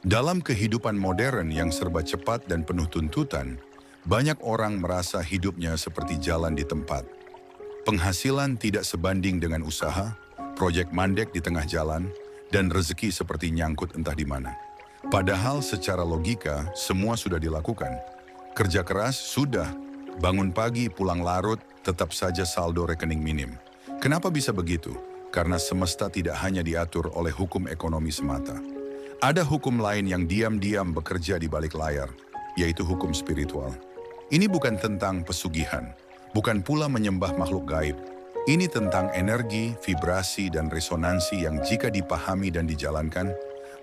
Dalam kehidupan modern yang serba cepat dan penuh tuntutan, banyak orang merasa hidupnya seperti jalan di tempat. Penghasilan tidak sebanding dengan usaha, proyek mandek di tengah jalan, dan rezeki seperti nyangkut entah di mana. Padahal secara logika, semua sudah dilakukan. Kerja keras sudah, bangun pagi pulang larut, tetap saja saldo rekening minim. Kenapa bisa begitu? Karena semesta tidak hanya diatur oleh hukum ekonomi semata. Ada hukum lain yang diam-diam bekerja di balik layar, yaitu hukum spiritual. Ini bukan tentang pesugihan, bukan pula menyembah makhluk gaib. Ini tentang energi, vibrasi, dan resonansi yang jika dipahami dan dijalankan,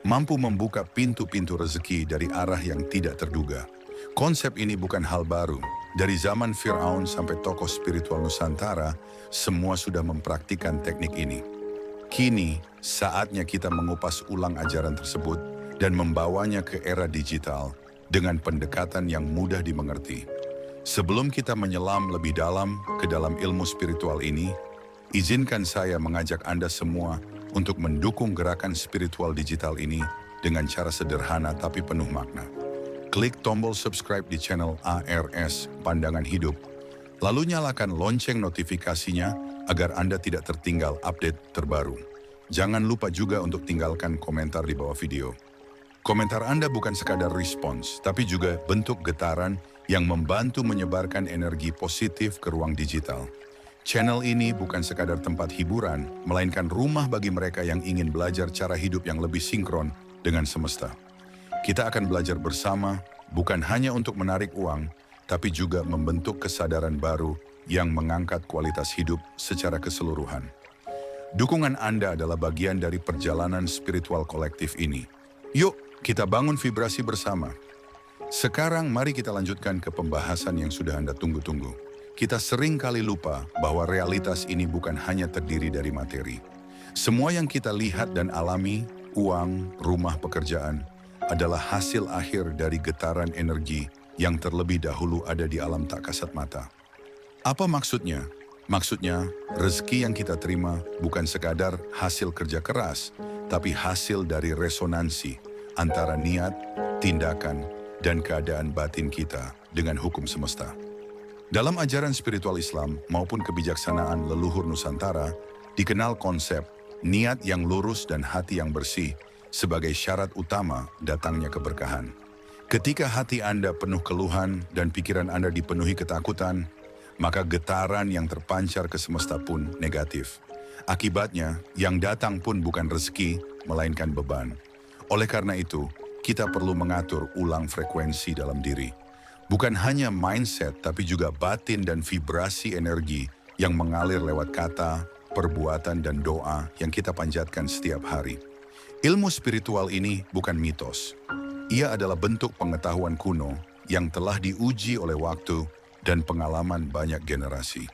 mampu membuka pintu-pintu rezeki dari arah yang tidak terduga. Konsep ini bukan hal baru. Dari zaman Firaun sampai tokoh spiritual Nusantara, semua sudah mempraktikkan teknik ini. Kini, saatnya kita mengupas ulang ajaran tersebut dan membawanya ke era digital dengan pendekatan yang mudah dimengerti. Sebelum kita menyelam lebih dalam ke dalam ilmu spiritual ini, izinkan saya mengajak Anda semua untuk mendukung gerakan spiritual digital ini dengan cara sederhana tapi penuh makna. Klik tombol subscribe di channel ARS Pandangan Hidup, lalu nyalakan lonceng notifikasinya agar Anda tidak tertinggal update terbaru. Jangan lupa juga untuk tinggalkan komentar di bawah video. Komentar Anda bukan sekadar respons, tapi juga bentuk getaran yang membantu menyebarkan energi positif ke ruang digital. Channel ini bukan sekadar tempat hiburan, melainkan rumah bagi mereka yang ingin belajar cara hidup yang lebih sinkron dengan semesta. Kita akan belajar bersama, bukan hanya untuk menarik uang, tapi juga membentuk kesadaran baru yang mengangkat kualitas hidup secara keseluruhan. Dukungan Anda adalah bagian dari perjalanan spiritual kolektif ini. Yuk, kita bangun vibrasi bersama. Sekarang mari kita lanjutkan ke pembahasan yang sudah Anda tunggu-tunggu. Kita sering kali lupa bahwa realitas ini bukan hanya terdiri dari materi. Semua yang kita lihat dan alami, uang, rumah, pekerjaan, adalah hasil akhir dari getaran energi yang terlebih dahulu ada di alam tak kasat mata. Apa maksudnya? Maksudnya, rezeki yang kita terima bukan sekadar hasil kerja keras, tapi hasil dari resonansi antara niat, tindakan, dan keadaan batin kita dengan hukum semesta. Dalam ajaran spiritual Islam maupun kebijaksanaan leluhur Nusantara, dikenal konsep niat yang lurus dan hati yang bersih sebagai syarat utama datangnya keberkahan. Ketika hati Anda penuh keluhan dan pikiran Anda dipenuhi ketakutan, maka getaran yang terpancar ke semesta pun negatif. Akibatnya, yang datang pun bukan rezeki, melainkan beban. Oleh karena itu, kita perlu mengatur ulang frekuensi dalam diri. Bukan hanya mindset, tapi juga batin dan vibrasi energi yang mengalir lewat kata, perbuatan, dan doa yang kita panjatkan setiap hari. Ilmu spiritual ini bukan mitos. Ia adalah bentuk pengetahuan kuno yang telah diuji oleh waktu dan pengalaman banyak generasi.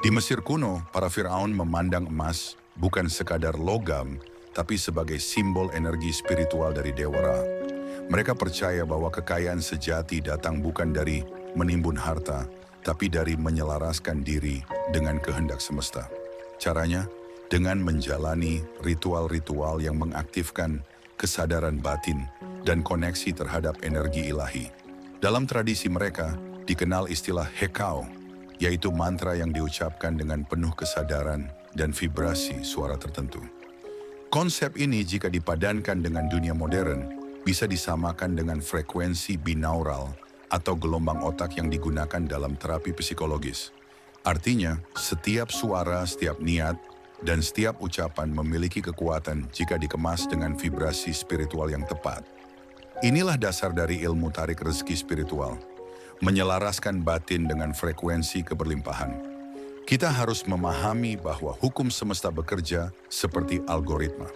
Di Mesir kuno, para Firaun memandang emas bukan sekadar logam, tapi sebagai simbol energi spiritual dari Dewa Ra. Mereka percaya bahwa kekayaan sejati datang bukan dari menimbun harta, tapi dari menyelaraskan diri dengan kehendak semesta. Caranya, dengan menjalani ritual-ritual yang mengaktifkan kesadaran batin dan koneksi terhadap energi ilahi. Dalam tradisi mereka, dikenal istilah hekau, yaitu mantra yang diucapkan dengan penuh kesadaran dan vibrasi suara tertentu. Konsep ini jika dipadankan dengan dunia modern, bisa disamakan dengan frekuensi binaural atau gelombang otak yang digunakan dalam terapi psikologis. Artinya, setiap suara, setiap niat, dan setiap ucapan memiliki kekuatan jika dikemas dengan vibrasi spiritual yang tepat. Inilah dasar dari ilmu tarik rezeki spiritual. Menyelaraskan batin dengan frekuensi keberlimpahan. Kita harus memahami bahwa hukum semesta bekerja seperti algoritma.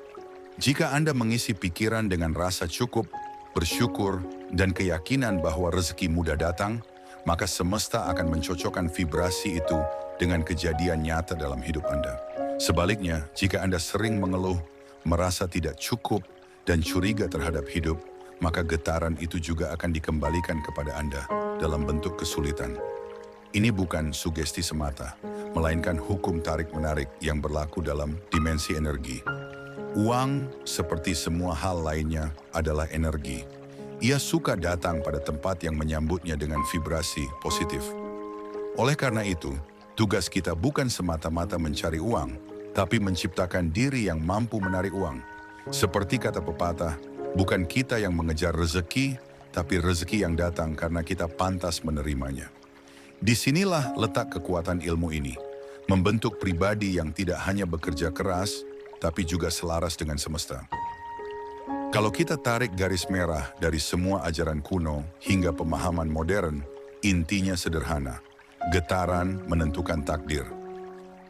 Jika Anda mengisi pikiran dengan rasa cukup, bersyukur, dan keyakinan bahwa rezeki mudah datang, maka semesta akan mencocokkan vibrasi itu dengan kejadian nyata dalam hidup Anda. Sebaliknya, jika Anda sering mengeluh, merasa tidak cukup, dan curiga terhadap hidup, maka getaran itu juga akan dikembalikan kepada Anda dalam bentuk kesulitan. Ini bukan sugesti semata, melainkan hukum tarik-menarik yang berlaku dalam dimensi energi. Uang, seperti semua hal lainnya, adalah energi. Ia suka datang pada tempat yang menyambutnya dengan vibrasi positif. Oleh karena itu, tugas kita bukan semata-mata mencari uang, tapi menciptakan diri yang mampu menarik uang. Seperti kata pepatah, bukan kita yang mengejar rezeki, tapi rezeki yang datang karena kita pantas menerimanya. Disinilah letak kekuatan ilmu ini, membentuk pribadi yang tidak hanya bekerja keras, tapi juga selaras dengan semesta. Kalau kita tarik garis merah dari semua ajaran kuno hingga pemahaman modern, intinya sederhana, getaran menentukan takdir.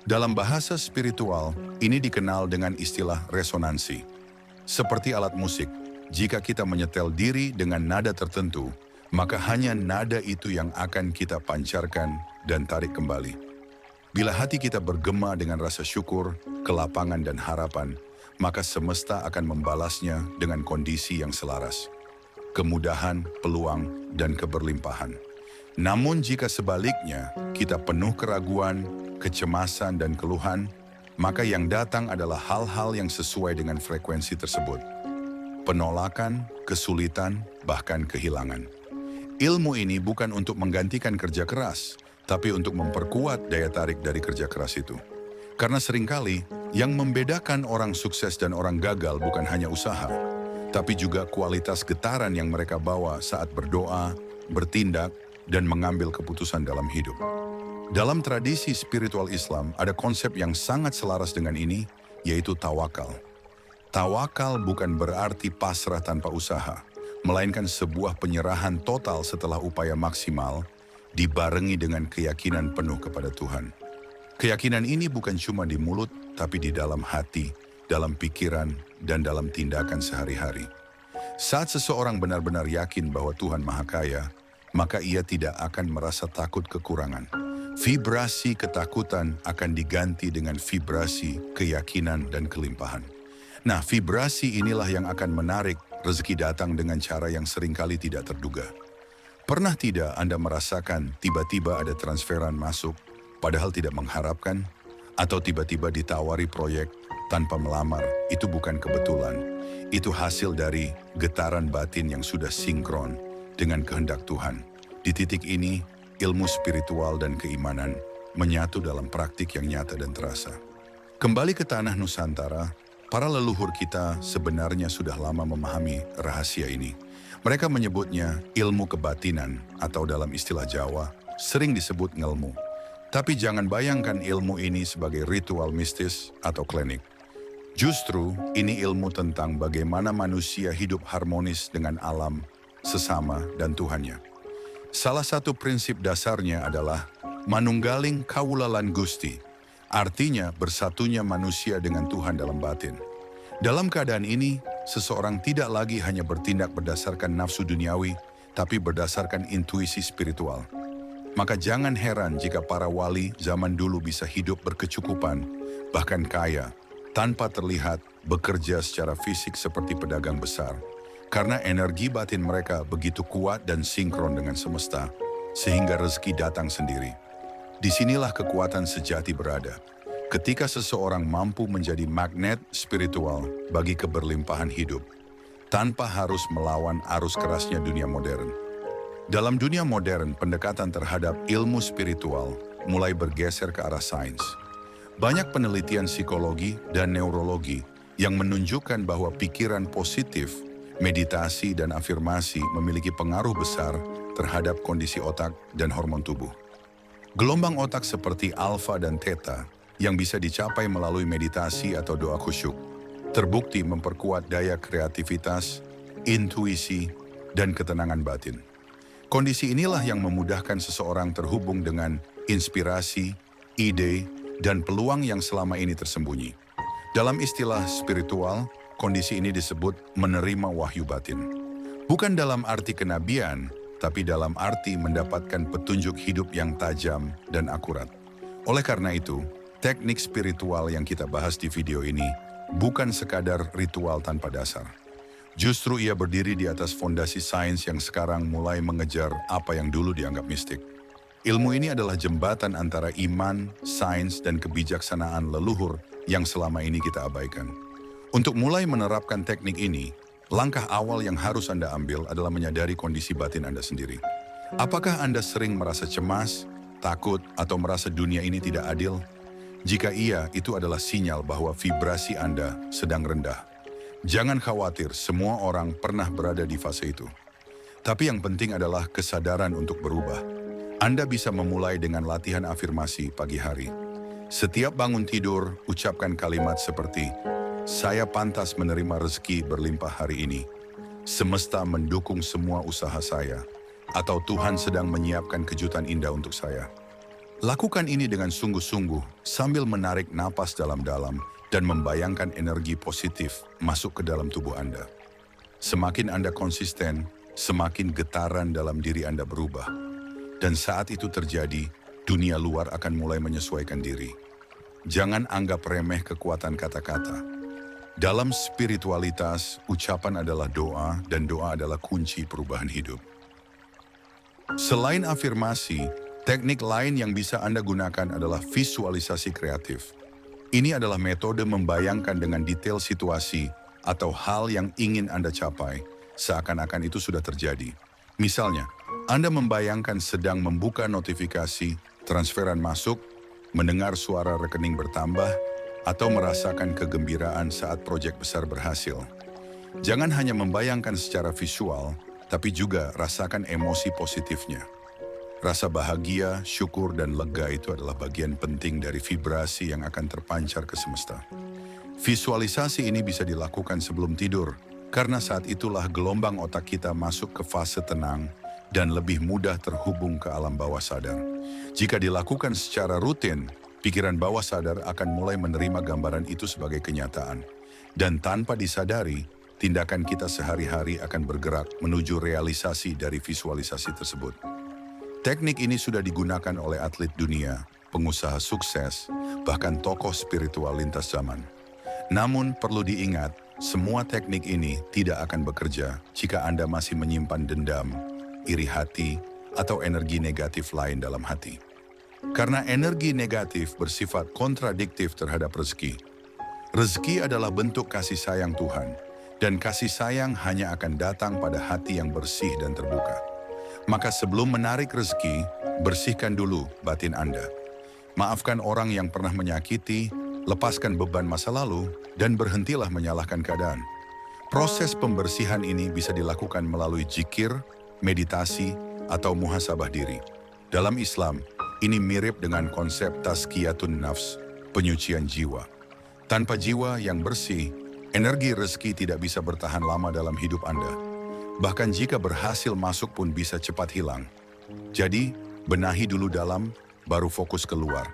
Dalam bahasa spiritual, ini dikenal dengan istilah resonansi. Seperti alat musik, jika kita menyetel diri dengan nada tertentu, maka hanya nada itu yang akan kita pancarkan dan tarik kembali. Bila hati kita bergema dengan rasa syukur, kelapangan dan harapan, maka semesta akan membalasnya dengan kondisi yang selaras. Kemudahan, peluang, dan keberlimpahan. Namun jika sebaliknya, kita penuh keraguan, kecemasan, dan keluhan, maka yang datang adalah hal-hal yang sesuai dengan frekuensi tersebut. Penolakan, kesulitan, bahkan kehilangan. Ilmu ini bukan untuk menggantikan kerja keras, tapi untuk memperkuat daya tarik dari kerja keras itu. Karena seringkali, yang membedakan orang sukses dan orang gagal bukan hanya usaha, tapi juga kualitas getaran yang mereka bawa saat berdoa, bertindak, dan mengambil keputusan dalam hidup. Dalam tradisi spiritual Islam, ada konsep yang sangat selaras dengan ini, yaitu tawakal. Tawakal bukan berarti pasrah tanpa usaha, melainkan sebuah penyerahan total setelah upaya maksimal, dibarengi dengan keyakinan penuh kepada Tuhan. Keyakinan ini bukan cuma di mulut, tapi di dalam hati, dalam pikiran, dan dalam tindakan sehari-hari. Saat seseorang benar-benar yakin bahwa Tuhan Maha Kaya, maka ia tidak akan merasa takut kekurangan. Vibrasi ketakutan akan diganti dengan vibrasi keyakinan dan kelimpahan. Nah, vibrasi inilah yang akan menarik rezeki datang dengan cara yang seringkali tidak terduga. Pernah tidak Anda merasakan tiba-tiba ada transferan masuk, padahal tidak mengharapkan? Atau tiba-tiba ditawari proyek tanpa melamar? Itu bukan kebetulan. Itu hasil dari getaran batin yang sudah sinkron dengan kehendak Tuhan. Di titik ini, ilmu spiritual dan keimanan menyatu dalam praktik yang nyata dan terasa. Kembali ke tanah Nusantara, para leluhur kita sebenarnya sudah lama memahami rahasia ini. Mereka menyebutnya ilmu kebatinan atau dalam istilah Jawa sering disebut ngelmu. Tapi jangan bayangkan ilmu ini sebagai ritual mistis atau klinik. Justru ini ilmu tentang bagaimana manusia hidup harmonis dengan alam, sesama, dan Tuhannya. Salah satu prinsip dasarnya adalah manunggaling kawula lan Gusti, artinya bersatunya manusia dengan Tuhan dalam batin. Dalam keadaan ini, seseorang tidak lagi hanya bertindak berdasarkan nafsu duniawi, tapi berdasarkan intuisi spiritual. Maka jangan heran jika para wali zaman dulu bisa hidup berkecukupan, bahkan kaya, tanpa terlihat bekerja secara fisik seperti pedagang besar. Karena energi batin mereka begitu kuat dan sinkron dengan semesta, sehingga rezeki datang sendiri. Disinilah kekuatan sejati berada. Ketika seseorang mampu menjadi magnet spiritual bagi keberlimpahan hidup, tanpa harus melawan arus kerasnya dunia modern. Dalam dunia modern, pendekatan terhadap ilmu spiritual mulai bergeser ke arah sains. Banyak penelitian psikologi dan neurologi yang menunjukkan bahwa pikiran positif, meditasi, dan afirmasi memiliki pengaruh besar terhadap kondisi otak dan hormon tubuh. Gelombang otak seperti alfa dan theta yang bisa dicapai melalui meditasi atau doa khusyuk, terbukti memperkuat daya kreativitas, intuisi, dan ketenangan batin. Kondisi inilah yang memudahkan seseorang terhubung dengan inspirasi, ide, dan peluang yang selama ini tersembunyi. Dalam istilah spiritual, kondisi ini disebut menerima wahyu batin. Bukan dalam arti kenabian, tapi dalam arti mendapatkan petunjuk hidup yang tajam dan akurat. Oleh karena itu, teknik spiritual yang kita bahas di video ini bukan sekadar ritual tanpa dasar. Justru ia berdiri di atas fondasi sains yang sekarang mulai mengejar apa yang dulu dianggap mistik. Ilmu ini adalah jembatan antara iman, sains, dan kebijaksanaan leluhur yang selama ini kita abaikan. Untuk mulai menerapkan teknik ini, langkah awal yang harus Anda ambil adalah menyadari kondisi batin Anda sendiri. Apakah Anda sering merasa cemas, takut, atau merasa dunia ini tidak adil? Jika iya, itu adalah sinyal bahwa vibrasi Anda sedang rendah. Jangan khawatir, semua orang pernah berada di fase itu. Tapi yang penting adalah kesadaran untuk berubah. Anda bisa memulai dengan latihan afirmasi pagi hari. Setiap bangun tidur, ucapkan kalimat seperti, "Saya pantas menerima rezeki berlimpah hari ini. Semesta mendukung semua usaha saya." Atau Tuhan sedang menyiapkan kejutan indah untuk saya. Lakukan ini dengan sungguh-sungguh sambil menarik napas dalam-dalam dan membayangkan energi positif masuk ke dalam tubuh Anda. Semakin Anda konsisten, semakin getaran dalam diri Anda berubah. Dan saat itu terjadi, dunia luar akan mulai menyesuaikan diri. Jangan anggap remeh kekuatan kata-kata. Dalam spiritualitas, ucapan adalah doa dan doa adalah kunci perubahan hidup. Selain afirmasi, teknik lain yang bisa Anda gunakan adalah visualisasi kreatif. Ini adalah metode membayangkan dengan detail situasi atau hal yang ingin Anda capai, seakan-akan itu sudah terjadi. Misalnya, Anda membayangkan sedang membuka notifikasi, transferan masuk, mendengar suara rekening bertambah, atau merasakan kegembiraan saat proyek besar berhasil. Jangan hanya membayangkan secara visual, tapi juga rasakan emosi positifnya. Rasa bahagia, syukur, dan lega itu adalah bagian penting dari vibrasi yang akan terpancar ke semesta. Visualisasi ini bisa dilakukan sebelum tidur, karena saat itulah gelombang otak kita masuk ke fase tenang dan lebih mudah terhubung ke alam bawah sadar. Jika dilakukan secara rutin, pikiran bawah sadar akan mulai menerima gambaran itu sebagai kenyataan. Dan tanpa disadari, tindakan kita sehari-hari akan bergerak menuju realisasi dari visualisasi tersebut. Teknik ini sudah digunakan oleh atlet dunia, pengusaha sukses, bahkan tokoh spiritual lintas zaman. Namun perlu diingat, semua teknik ini tidak akan bekerja jika Anda masih menyimpan dendam, iri hati, atau energi negatif lain dalam hati. Karena energi negatif bersifat kontradiktif terhadap rezeki. Rezeki adalah bentuk kasih sayang Tuhan. Dan kasih sayang hanya akan datang pada hati yang bersih dan terbuka. Maka sebelum menarik rezeki, bersihkan dulu batin Anda. Maafkan orang yang pernah menyakiti, lepaskan beban masa lalu, dan berhentilah menyalahkan keadaan. Proses pembersihan ini bisa dilakukan melalui zikir, meditasi, atau muhasabah diri. Dalam Islam, ini mirip dengan konsep tazkiyatun nafs, penyucian jiwa. Tanpa jiwa yang bersih, energi rezeki tidak bisa bertahan lama dalam hidup Anda. Bahkan jika berhasil masuk pun bisa cepat hilang. Jadi, benahi dulu dalam, baru fokus keluar.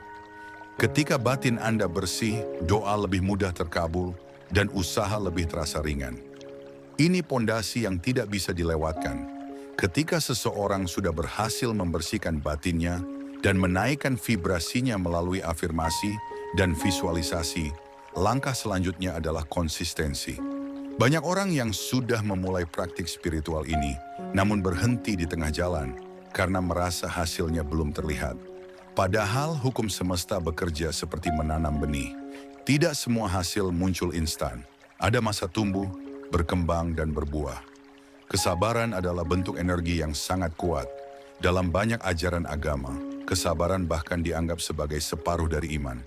Ketika batin Anda bersih, doa lebih mudah terkabul, dan usaha lebih terasa ringan. Ini pondasi yang tidak bisa dilewatkan. Ketika seseorang sudah berhasil membersihkan batinnya dan menaikkan vibrasinya melalui afirmasi dan visualisasi, langkah selanjutnya adalah konsistensi. Banyak orang yang sudah memulai praktik spiritual ini, namun berhenti di tengah jalan karena merasa hasilnya belum terlihat. Padahal hukum semesta bekerja seperti menanam benih. Tidak semua hasil muncul instan. Ada masa tumbuh, berkembang, dan berbuah. Kesabaran adalah bentuk energi yang sangat kuat. Dalam banyak ajaran agama, kesabaran bahkan dianggap sebagai separuh dari iman.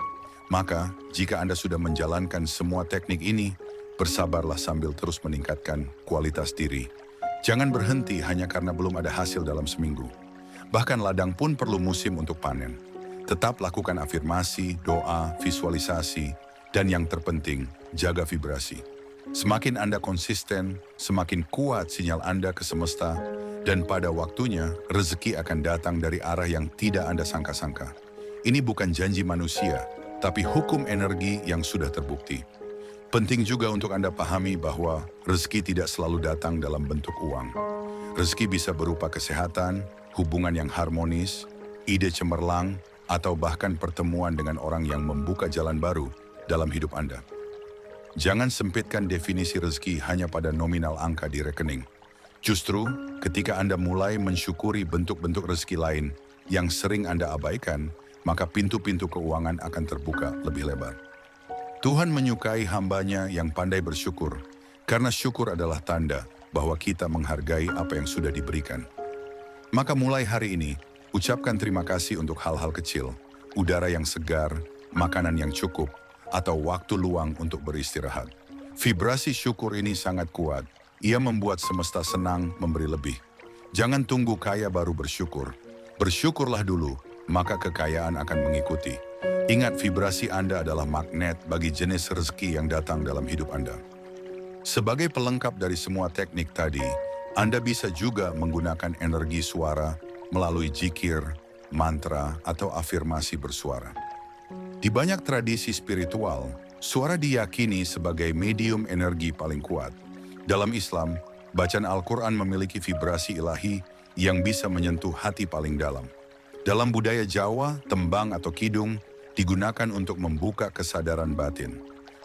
Maka, jika Anda sudah menjalankan semua teknik ini, bersabarlah sambil terus meningkatkan kualitas diri. Jangan berhenti hanya karena belum ada hasil dalam seminggu. Bahkan ladang pun perlu musim untuk panen. Tetap lakukan afirmasi, doa, visualisasi, dan yang terpenting, jaga vibrasi. Semakin Anda konsisten, semakin kuat sinyal Anda ke semesta, dan pada waktunya, rezeki akan datang dari arah yang tidak Anda sangka-sangka. Ini bukan janji manusia, tapi hukum energi yang sudah terbukti. Penting juga untuk Anda pahami bahwa rezeki tidak selalu datang dalam bentuk uang. Rezeki bisa berupa kesehatan, hubungan yang harmonis, ide cemerlang, atau bahkan pertemuan dengan orang yang membuka jalan baru dalam hidup Anda. Jangan sempitkan definisi rezeki hanya pada nominal angka di rekening. Justru, ketika Anda mulai mensyukuri bentuk-bentuk rezeki lain yang sering Anda abaikan, maka pintu-pintu keuangan akan terbuka lebih lebar. Tuhan menyukai hambanya yang pandai bersyukur, karena syukur adalah tanda bahwa kita menghargai apa yang sudah diberikan. Maka mulai hari ini, ucapkan terima kasih untuk hal-hal kecil, udara yang segar, makanan yang cukup, atau waktu luang untuk beristirahat. Vibrasi syukur ini sangat kuat. Ia membuat semesta senang memberi lebih. Jangan tunggu kaya baru bersyukur. Bersyukurlah dulu, maka kekayaan akan mengikuti. Ingat, vibrasi Anda adalah magnet bagi jenis rezeki yang datang dalam hidup Anda. Sebagai pelengkap dari semua teknik tadi, Anda bisa juga menggunakan energi suara melalui zikir, mantra, atau afirmasi bersuara. Di banyak tradisi spiritual, suara diyakini sebagai medium energi paling kuat. Dalam Islam, bacaan Al-Quran memiliki vibrasi ilahi yang bisa menyentuh hati paling dalam. Dalam budaya Jawa, tembang atau kidung digunakan untuk membuka kesadaran batin.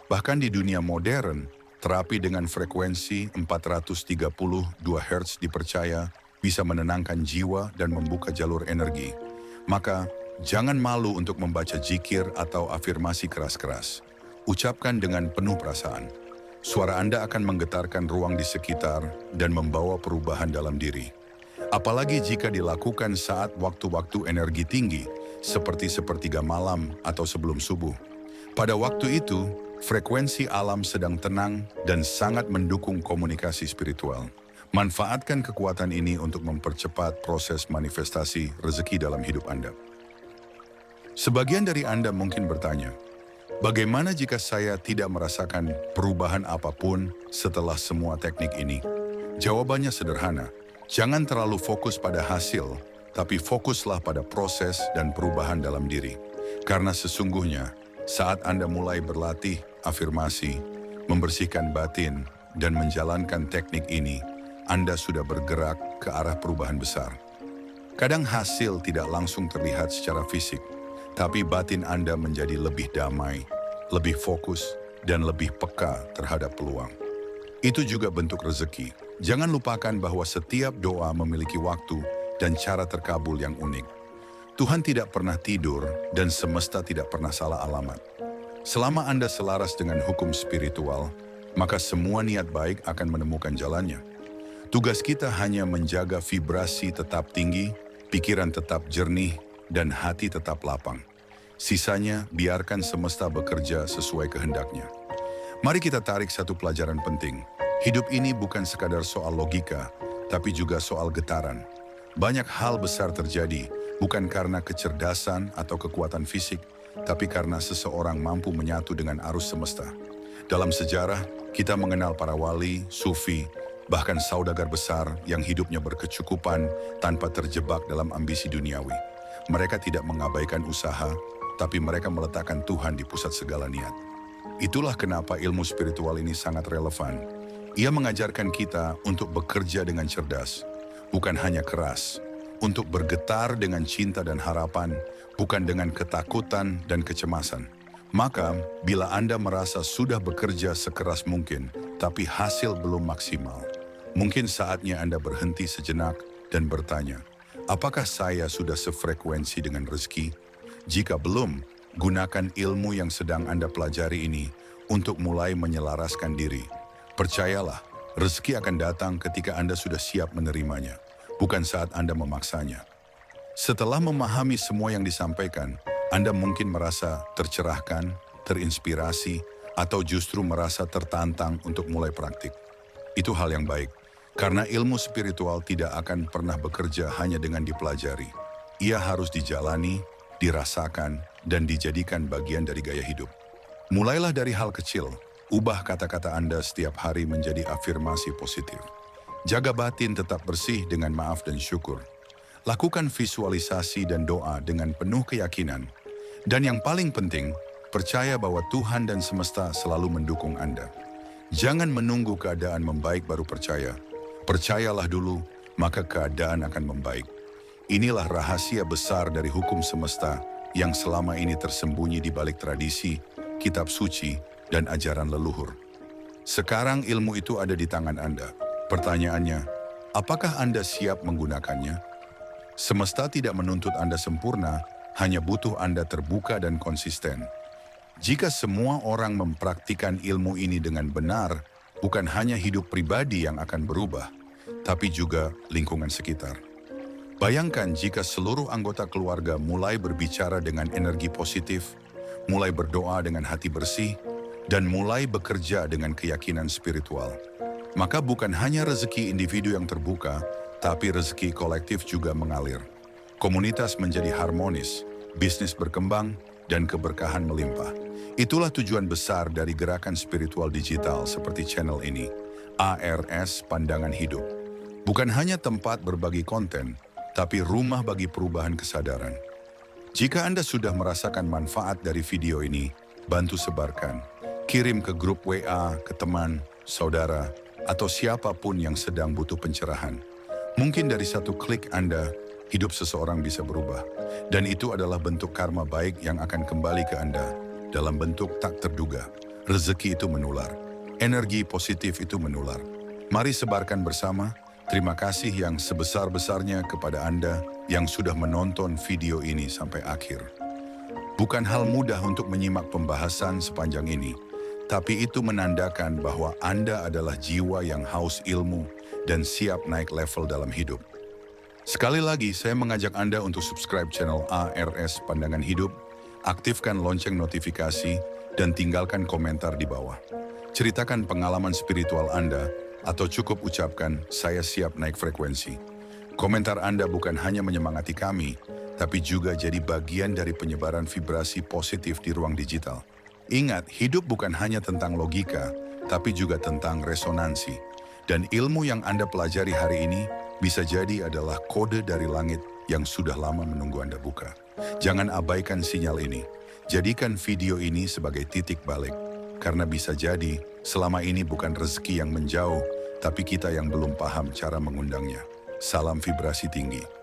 Bahkan di dunia modern, terapi dengan frekuensi 432 Hz dipercaya bisa menenangkan jiwa dan membuka jalur energi. Maka, jangan malu untuk membaca zikir atau afirmasi keras-keras. Ucapkan dengan penuh perasaan. Suara Anda akan menggetarkan ruang di sekitar dan membawa perubahan dalam diri. Apalagi jika dilakukan saat waktu-waktu energi tinggi, seperti sepertiga malam atau sebelum subuh. Pada waktu itu, frekuensi alam sedang tenang dan sangat mendukung komunikasi spiritual. Manfaatkan kekuatan ini untuk mempercepat proses manifestasi rezeki dalam hidup Anda. Sebagian dari Anda mungkin bertanya, bagaimana jika saya tidak merasakan perubahan apapun setelah semua teknik ini? Jawabannya sederhana, jangan terlalu fokus pada hasil, tapi fokuslah pada proses dan perubahan dalam diri. Karena sesungguhnya, saat Anda mulai berlatih afirmasi, membersihkan batin, dan menjalankan teknik ini, Anda sudah bergerak ke arah perubahan besar. Kadang hasil tidak langsung terlihat secara fisik, tapi batin Anda menjadi lebih damai, lebih fokus, dan lebih peka terhadap peluang. Itu juga bentuk rezeki. Jangan lupakan bahwa setiap doa memiliki waktu dan cara terkabul yang unik. Tuhan tidak pernah tidur dan semesta tidak pernah salah alamat. Selama Anda selaras dengan hukum spiritual, maka semua niat baik akan menemukan jalannya. Tugas kita hanya menjaga vibrasi tetap tinggi, pikiran tetap jernih, dan hati tetap lapang. Sisanya, biarkan semesta bekerja sesuai kehendaknya. Mari kita tarik satu pelajaran penting. Hidup ini bukan sekadar soal logika, tapi juga soal getaran. Banyak hal besar terjadi, bukan karena kecerdasan atau kekuatan fisik, tapi karena seseorang mampu menyatu dengan arus semesta. Dalam sejarah, kita mengenal para wali, sufi, bahkan saudagar besar yang hidupnya berkecukupan tanpa terjebak dalam ambisi duniawi. Mereka tidak mengabaikan usaha, tapi mereka meletakkan Tuhan di pusat segala niat. Itulah kenapa ilmu spiritual ini sangat relevan. Ia mengajarkan kita untuk bekerja dengan cerdas, bukan hanya keras, untuk bergetar dengan cinta dan harapan, bukan dengan ketakutan dan kecemasan. Maka, bila Anda merasa sudah bekerja sekeras mungkin, tapi hasil belum maksimal, mungkin saatnya Anda berhenti sejenak dan bertanya, apakah saya sudah sefrekuensi dengan rezeki? Jika belum, gunakan ilmu yang sedang Anda pelajari ini untuk mulai menyelaraskan diri. Percayalah, rezeki akan datang ketika Anda sudah siap menerimanya, bukan saat Anda memaksanya. Setelah memahami semua yang disampaikan, Anda mungkin merasa tercerahkan, terinspirasi, atau justru merasa tertantang untuk mulai praktik. Itu hal yang baik, karena ilmu spiritual tidak akan pernah bekerja hanya dengan dipelajari. Ia harus dijalani, dirasakan, dan dijadikan bagian dari gaya hidup. Mulailah dari hal kecil, ubah kata-kata Anda setiap hari menjadi afirmasi positif. Jaga batin tetap bersih dengan maaf dan syukur. Lakukan visualisasi dan doa dengan penuh keyakinan. Dan yang paling penting, percaya bahwa Tuhan dan semesta selalu mendukung Anda. Jangan menunggu keadaan membaik baru percaya. Percayalah dulu, maka keadaan akan membaik. Inilah rahasia besar dari hukum semesta yang selama ini tersembunyi di balik tradisi, kitab suci, dan ajaran leluhur. Sekarang ilmu itu ada di tangan Anda. Pertanyaannya, apakah Anda siap menggunakannya? Semesta tidak menuntut Anda sempurna, hanya butuh Anda terbuka dan konsisten. Jika semua orang mempraktikkan ilmu ini dengan benar, bukan hanya hidup pribadi yang akan berubah, tapi juga lingkungan sekitar. Bayangkan jika seluruh anggota keluarga mulai berbicara dengan energi positif, mulai berdoa dengan hati bersih, dan mulai bekerja dengan keyakinan spiritual. Maka bukan hanya rezeki individu yang terbuka, tapi rezeki kolektif juga mengalir. Komunitas menjadi harmonis, bisnis berkembang, dan keberkahan melimpah. Itulah tujuan besar dari gerakan spiritual digital seperti channel ini, ARS Pandangan Hidup. Bukan hanya tempat berbagi konten, tapi rumah bagi perubahan kesadaran. Jika Anda sudah merasakan manfaat dari video ini, bantu sebarkan. Kirim ke grup WA, ke teman, saudara, atau siapapun yang sedang butuh pencerahan. Mungkin dari satu klik Anda, hidup seseorang bisa berubah. Dan itu adalah bentuk karma baik yang akan kembali ke Anda dalam bentuk tak terduga. Rezeki itu menular. Energi positif itu menular. Mari sebarkan bersama. Terima kasih yang sebesar-besarnya kepada Anda yang sudah menonton video ini sampai akhir. Bukan hal mudah untuk menyimak pembahasan sepanjang ini, tapi itu menandakan bahwa Anda adalah jiwa yang haus ilmu dan siap naik level dalam hidup. Sekali lagi, saya mengajak Anda untuk subscribe channel ARS Pandangan Hidup, aktifkan lonceng notifikasi, dan tinggalkan komentar di bawah. Ceritakan pengalaman spiritual Anda, atau cukup ucapkan, saya siap naik frekuensi. Komentar Anda bukan hanya menyemangati kami, tapi juga jadi bagian dari penyebaran vibrasi positif di ruang digital. Ingat, hidup bukan hanya tentang logika, tapi juga tentang resonansi. Dan ilmu yang Anda pelajari hari ini bisa jadi adalah kode dari langit yang sudah lama menunggu Anda buka. Jangan abaikan sinyal ini. Jadikan video ini sebagai titik balik. Karena bisa jadi, selama ini bukan rezeki yang menjauh, tapi kita yang belum paham cara mengundangnya. Salam vibrasi tinggi.